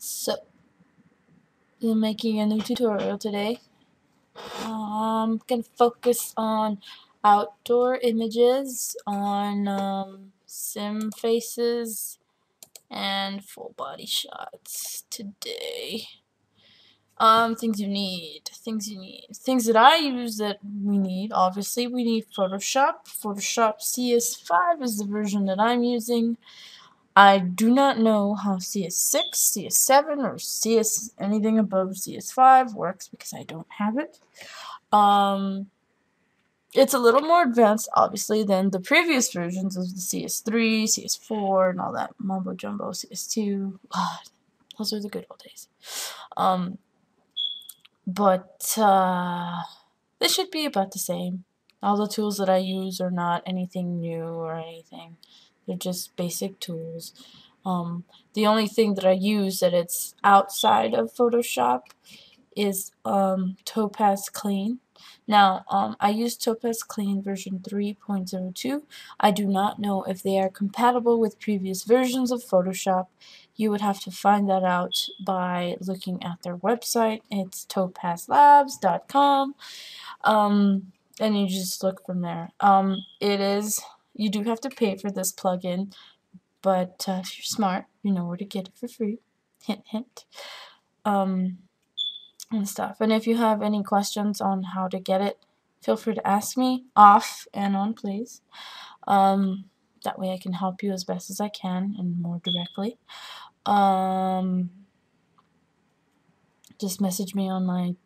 So, I'm making a new tutorial today. I'm gonna focus on outdoor images, on sim faces, and full body shots today. Things you need. Things that I use that we need. Obviously, we need Photoshop. Photoshop CS5 is the version that I'm using. I do not know how CS6, CS7, or CS anything above CS5 works because I don't have it. It's a little more advanced, obviously, than the previous versions of the CS3, CS4, and all that mumbo jumbo. CS2. God, those are the good old days. But they should be about the same. All the tools that I use are not anything new or anything. They're just basic tools. The only thing that I use that it's outside of Photoshop is Topaz Clean. Now, I use Topaz Clean version 3.02. I do not know if they are compatible with previous versions of Photoshop. You would have to find that out by looking at their website. It's topazlabs.com. And you just look from there. You do have to pay for this plugin, but if you're smart, you know where to get it for free. Hint, hint. And stuff. And if you have any questions on how to get it, feel free to ask me off and on, please. That way I can help you as best as I can and more directly. Just message me on my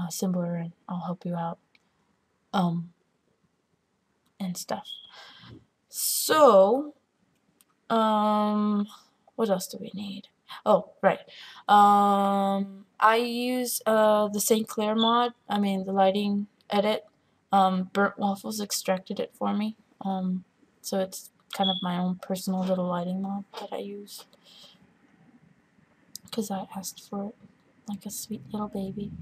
Symboler and I'll help you out. And stuff. So, what else do we need? Oh, right. I use the St. Clair mod. I mean, the lighting edit. Burnt Waffles extracted it for me. So it's kind of my own personal little lighting mod that I use. Because I asked for it like a sweet little baby.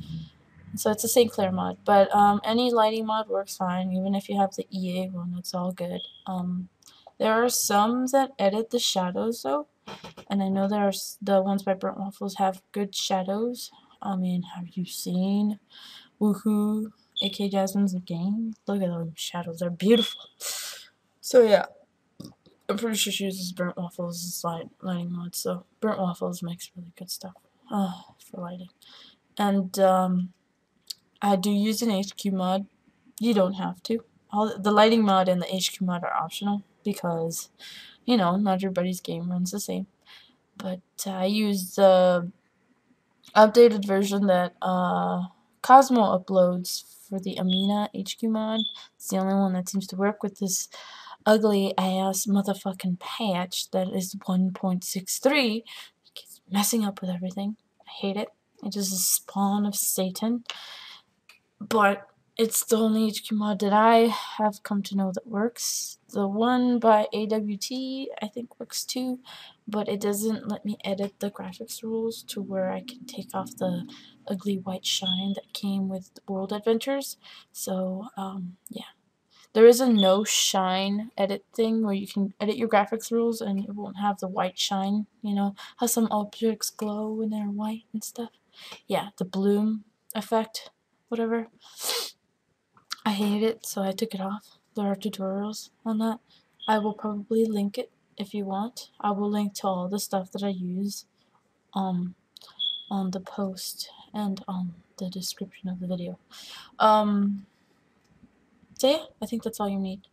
So it's a St. Clair mod. But any lighting mod works fine. Even if you have the EA one, it's all good. There are some that edit the shadows though. And I know there's the ones by Burnt Waffles have good shadows. I mean, have you seen Woohoo, aka Jasmine's game? Look at those shadows, they're beautiful. So yeah, I'm pretty sure she uses Burnt Waffles as lighting mod, so Burnt Waffles makes really good stuff for lighting. And I do use an HQ mod. You don't have to. The lighting mod and the HQ mod are optional because, you know, not everybody's game runs the same. But I use the updated version that Cosmo uploads for the Amina HQ mod. It's the only one that seems to work with this ugly ass motherfucking patch that is 1.63. It's messing up with everything. I hate it. It is a spawn of Satan. But it's the only HQ mod that I have come to know that works. The one by AWT I think works too, but it doesn't let me edit the graphics rules to where I can take off the ugly white shine that came with World Adventures. So, yeah. There is a no shine edit thing where you can edit your graphics rules and it won't have the white shine, you know, how some objects glow when they're white and stuff. Yeah, the bloom effect, whatever. I hate it, so I took it off. There are tutorials on that. I will probably link it if you want. I will link to all the stuff that I use on the post and on the description of the video. So yeah, I think that's all you need.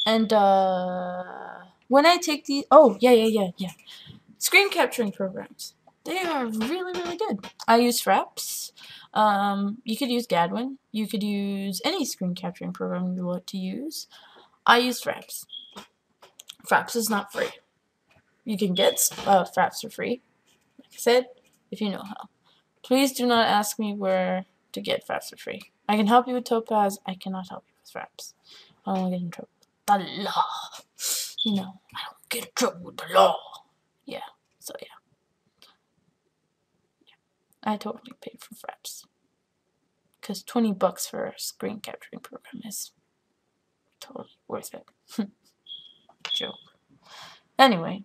And when I take these, oh yeah, screen capturing programs. They are really good. I use Fraps. You could use Gadwin. You could use any screen capturing program you want to use. I use Fraps. Fraps is not free. You can get Fraps for free, like I said, if you know how. Please do not ask me where to get Fraps for free. I can help you with Topaz. I cannot help you with Fraps. I don't get in trouble with the law. You know, I don't get in trouble with the law. Yeah, so yeah. I totally paid for Fraps. Because $20 for a screen capturing program is totally worth it. Joke. Anyway,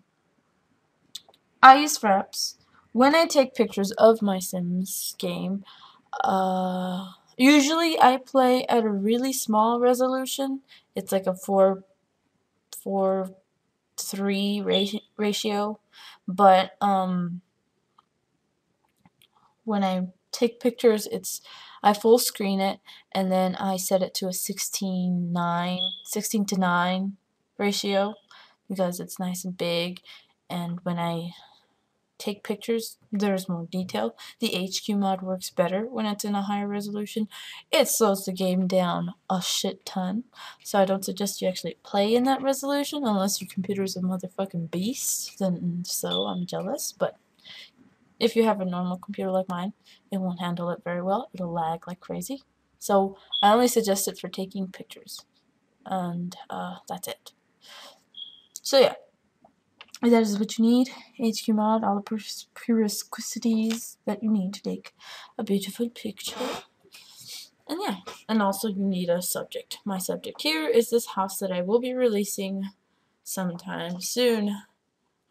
I use Fraps. when I take pictures of my Sims game, usually I play at a really small resolution. It's like a 4:3 ratio, but when I take pictures, I full screen it, and then I set it to a 16:9 ratio because it's nice and big, and when I take pictures, there's more detail. The HQ mod works better when it's in a higher resolution. It slows the game down a shit ton, so I don't suggest you actually play in that resolution unless your computer is a motherfucking beast, then so I'm jealous, but if you have a normal computer like mine, it won't handle it very well. It'll lag like crazy. So I only suggest it for taking pictures, and that's it. So yeah, that is what you need. HQ mod, all the prerequisites that you need to take a beautiful picture. And yeah, and also you need a subject. My subject here is this house that I will be releasing sometime soon.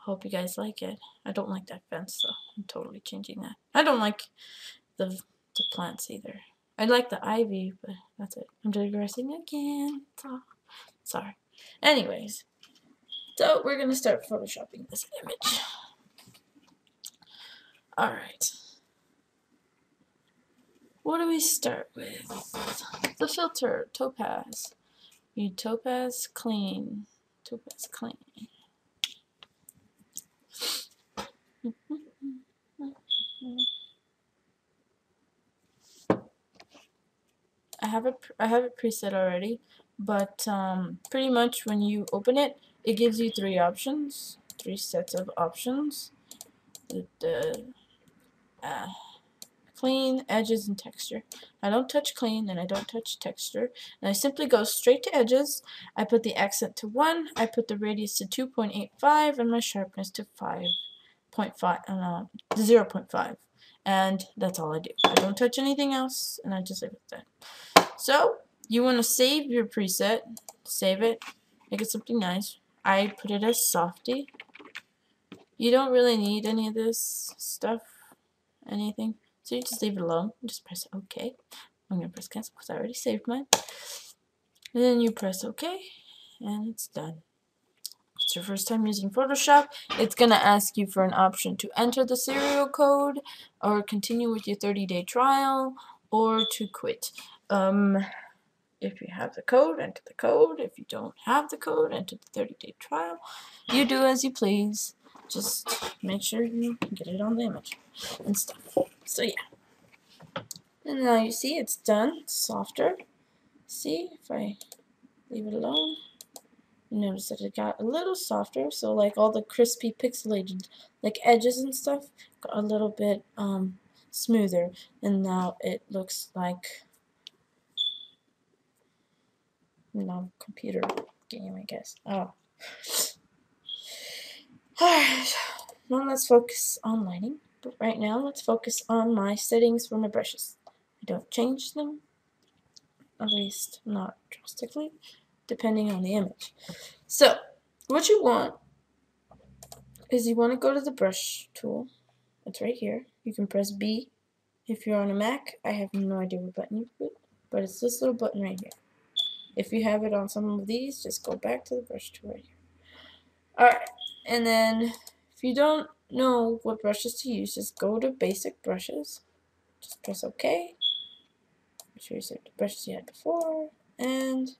Hope you guys like it. I don't like that fence, so I'm totally changing that. I don't like the plants either. I like the ivy, but that's it. I'm digressing again. Sorry. Anyways, so we're gonna start photoshopping this image. Alright. What do we start with? The filter, Topaz. You need Topaz clean. Topaz clean. I have it preset already, but pretty much when you open it, it gives you three sets of options. The clean, edges, and texture. I don't touch clean and I don't touch texture, and I simply go straight to edges. I put the accent to 1, I put the radius to 2.85, and my sharpness to 0.5, and that's all I do. I don't touch anything else, and I just leave it there. So you want to save your preset, save it, make it something nice. I put it as softy. You don't really need any of this stuff, anything. So you just leave it alone. Just press OK. I'm going to press cancel because I already saved mine. And then you press OK, and it's done. If it's your first time using Photoshop, it's going to ask you for an option to enter the serial code, or continue with your 30-day trial, or to quit. If you have the code, enter the code. If you don't have the code, enter the 30-day trial. You do as you please. Just make sure you get it on the image and stuff. So yeah. And now you see it's done. It's softer. See, if I leave it alone, you notice that it got a little softer. So like all the crispy pixelated like edges and stuff got a little bit smoother. And now it looks like computer game, I guess. Oh. Alright. Now let's focus on lighting. But right now let's focus on my settings for my brushes. I don't change them, at least not drastically, depending on the image. So, what you want is you want to go to the brush tool. It's right here. You can press B. If you're on a Mac, I have no idea what button you put, but it's this little button right here. If you have it on some of these, just go back to the brush tool right here. Alright, and then if you don't know what brushes to use, just go to basic brushes. Just press OK. Make sure you set the brushes you had before, and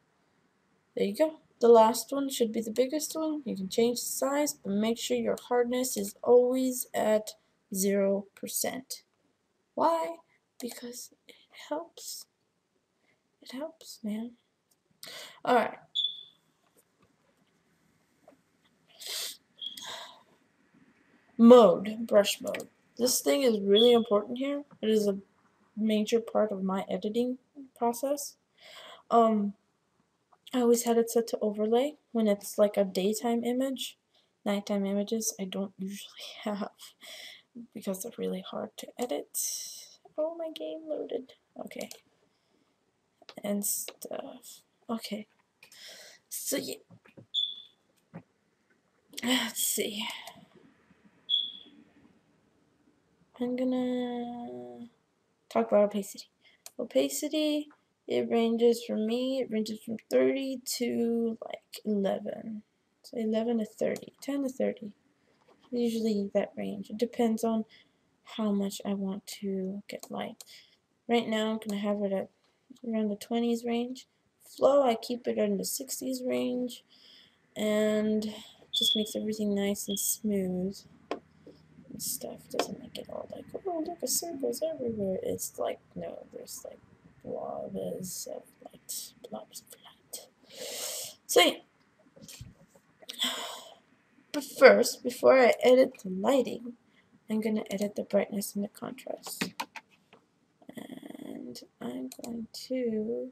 there you go. The last one should be the biggest one. You can change the size, but make sure your hardness is always at 0%. Why? Because it helps. It helps, man. Alright. Mode. Brush mode. This thing is really important here. It is a major part of my editing process. I always had it set to overlay when it's like a daytime image. Nighttime images I don't usually have because they're really hard to edit. Oh, my game loaded. Okay. And stuff. Okay. So yeah. Let's see. I'm gonna talk about opacity. Opacity, it ranges from 30 to like 11. So 11 to 30, 10 to 30. Usually that range. It depends on how much I want to get light. Right now I'm going to have it at around the 20s range. Flow, I keep it in the 60s range, and just makes everything nice and smooth and stuff. Doesn't make it all like, oh, look, at circles everywhere. It's like, no, there's like blobs of light. Blobs of light. So yeah. But first, before I edit the lighting, I'm going to edit the brightness and the contrast. And I'm going to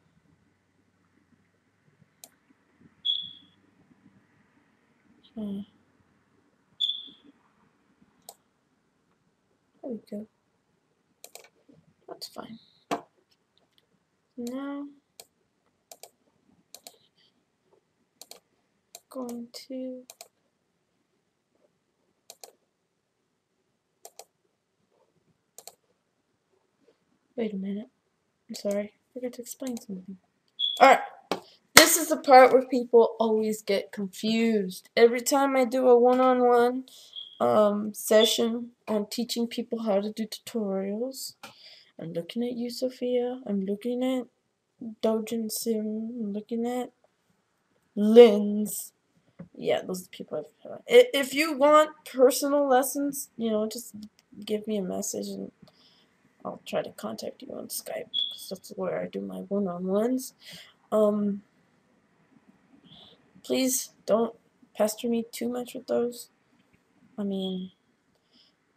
there we go. That's fine. Now going to wait a minute. I'm sorry. I forgot to explain something. Alright. This is the part where people always get confused. Every time I do a one-on-one session on teaching people how to do tutorials, I'm looking at you, Sophia. I'm looking at Dojin Sim. I'm looking at Linz. Yeah, those are the people I've had. If you want personal lessons, just give me a message and I'll try to contact you on Skype, because that's where I do my one-on-ones. Please don't pester me too much with those. I mean,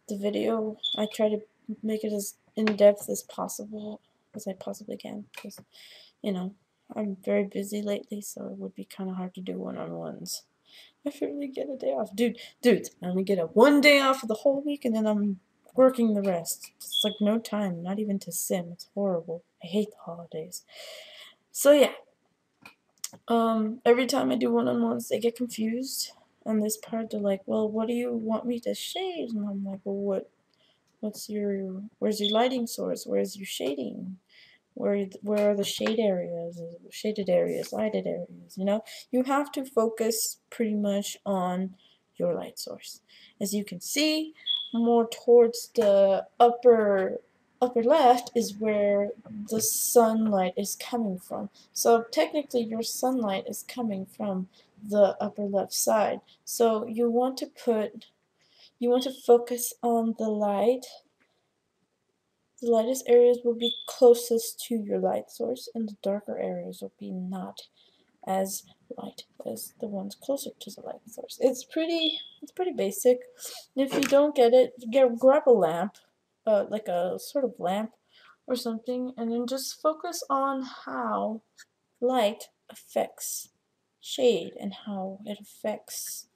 the video, I try to make it as in-depth as possible, as I possibly can, because, I'm very busy lately, so it would be kind of hard to do one-on-ones. I really get a day off. Dude, I only get a 1 day off of the whole week, and then I'm working the rest. It's like no time, not even to sim. It's horrible. I hate the holidays. So yeah. Every time I do one-on-ones, they get confused on this part. They're like, well, what do you want me to shade? And I'm like, well, where's your lighting source? Where's your shading? Where are the shaded areas, lighted areas, You have to focus pretty much on your light source. As you can see, more towards the upper left is where the sunlight is coming from. So technically your sunlight is coming from the upper left side. So you want to focus on the light. The lightest areas will be closest to your light source, and the darker areas will be not as light as the ones closer to the light source. It's pretty basic. If you don't get it, grab a lamp, like a sort of lamp or something, and then just focus on how light affects shade and how it affects,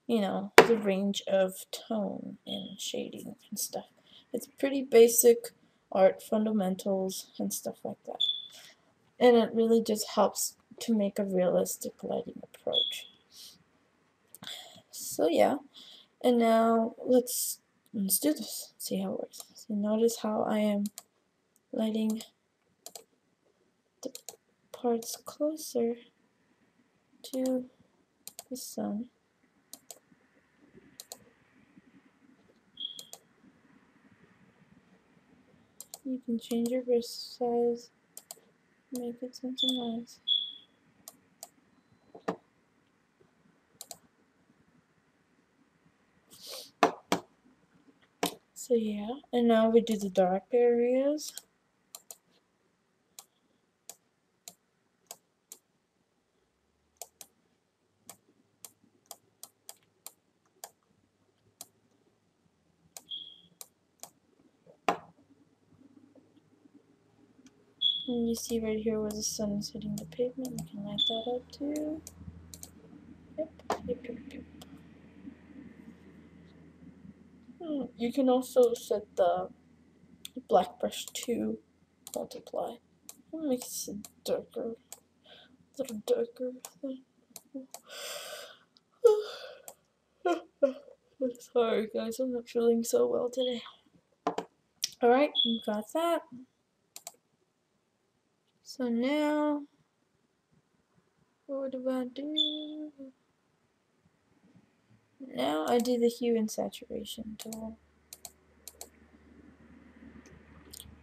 the range of tone and shading and stuff. It's pretty basic art fundamentals and stuff like that. And it really just helps to make a realistic lighting approach. So yeah, and now let's do this, see how it works. So notice how I am lighting the parts closer to the sun. You can change your brush size, make it something nice. So yeah, and now we do the dark areas. And you see right here where the sun is hitting the pavement, you can light that up too. Yep. You can also set the black brush to multiply. It makes it darker, a little darker. Sorry guys, I'm not feeling so well today. Alright, you got that. So now, what do I do? Now I do the hue and saturation tool.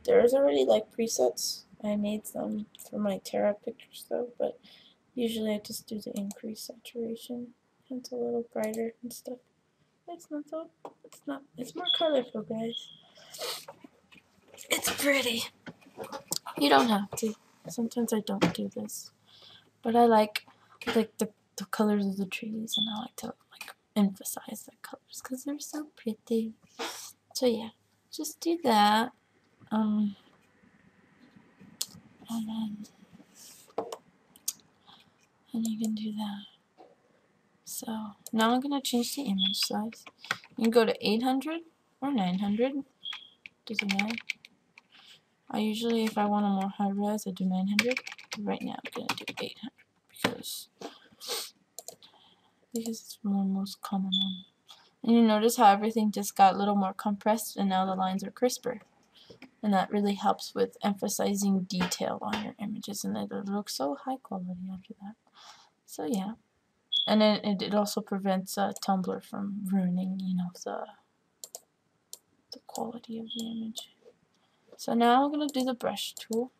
There's already like presets. I made them for my tarot pictures though, but usually I just do the increase saturation. It's a little brighter and stuff. It's not, it's more colorful, guys. It's pretty. You don't have to. Sometimes I don't do this. But I like the colors of the trees, and I like to like emphasize the colors because they're so pretty. So yeah, just do that. And you can do that. So now I'm gonna change the image size. You can go to 800 or 900. Doesn't matter. I usually, if I want a more high res, I do 900. Right now I'm gonna do 800 because it's more most common one. And you notice how everything just got a little more compressed and now the lines are crisper. And that really helps with emphasizing detail on your images, and it looks so high quality after that. So yeah. And then it also prevents Tumblr from ruining, you know, the quality of the image. So now I'm going to do the brush tool.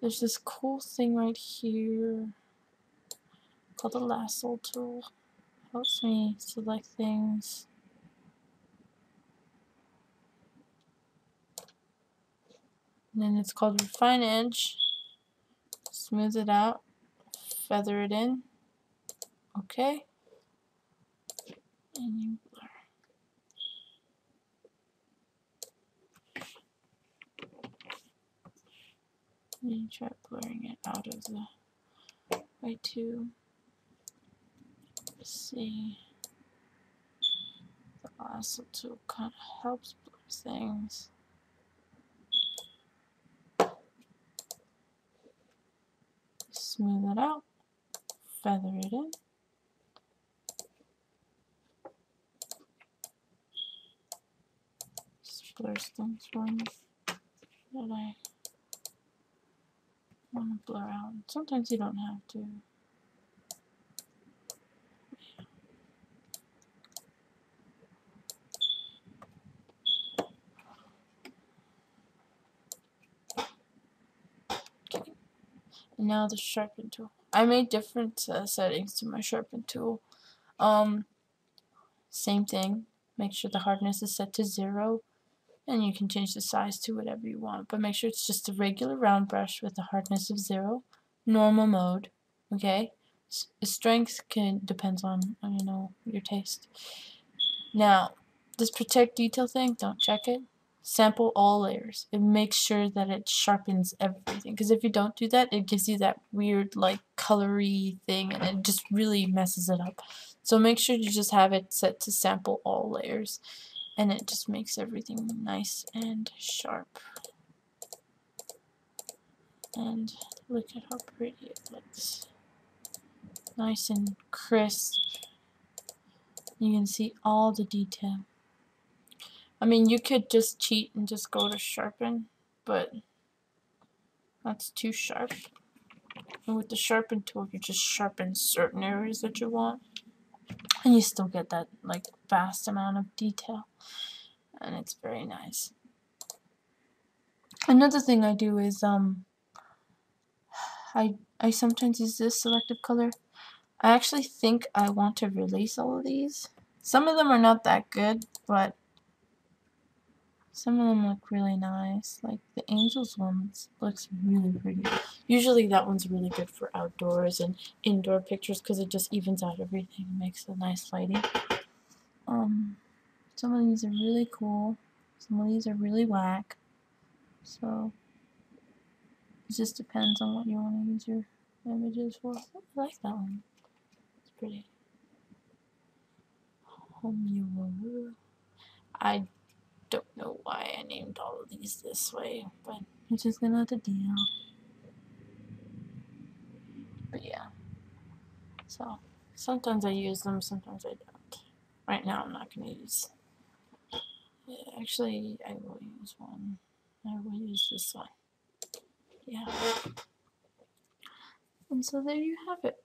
There's this cool thing right here called the lasso tool. Helps me select things. And then it's called refine edge. Smooth it out. Feather it in. Okay. And you blur. And you try blurring it out of the way to see. The lasso tool kind of helps blur things. Smooth it out. Feather it in. Just blurs things for me that I want to blur out. Sometimes you don't have to. Okay. And now the sharpen tool. I made different settings to my sharpen tool. Same thing. Make sure the hardness is set to 0. And you can change the size to whatever you want. But make sure it's just a regular round brush with a hardness of 0. Normal mode. Okay? Strength depends on, you know, your taste. Now, this protect detail thing, don't check it. Sample all layers. It makes sure that it sharpens everything. Because if you don't do that, it gives you that weird, like, colory thing, and it just really messes it up. So make sure you just have it set to sample all layers, and it just makes everything nice and sharp. And look at how pretty it looks. Nice and crisp. You can see all the detail. I mean, you could just cheat and just go to sharpen, but that's too sharp. And with the sharpen tool, you just sharpen certain areas that you want, and you still get that like vast amount of detail, and it's very nice. Another thing I do is I sometimes use this selective color. I actually think I want to release all of these. Some of them are not that good, but some of them look really nice. Like the Angels one looks really pretty. Usually that one's really good for outdoors and indoor pictures because it just evens out everything and makes a nice lighting. Some of these are really cool. Some of these are really whack. So it just depends on what you want to use your images for. I like that one. It's pretty. I don't know why I named all of these this way, but it's just not the deal. But yeah. So sometimes I use them, sometimes I don't. Right now I'm not going to use Actually, I will use one. I will use this one. Yeah. And so there you have it.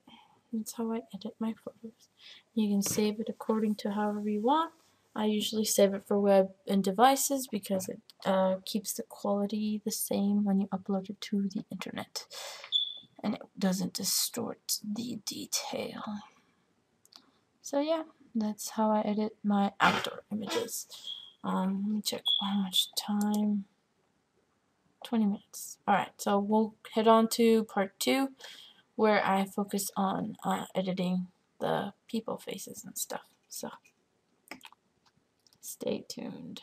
That's how I edit my photos. You can save it according to however you want. I usually save it for web and devices because it keeps the quality the same when you upload it to the internet. And it doesn't distort the detail. So yeah, that's how I edit my outdoor images. Let me check how much time. 20 minutes. Alright, so we'll head on to part 2 where I focus on editing the people faces and stuff. So stay tuned.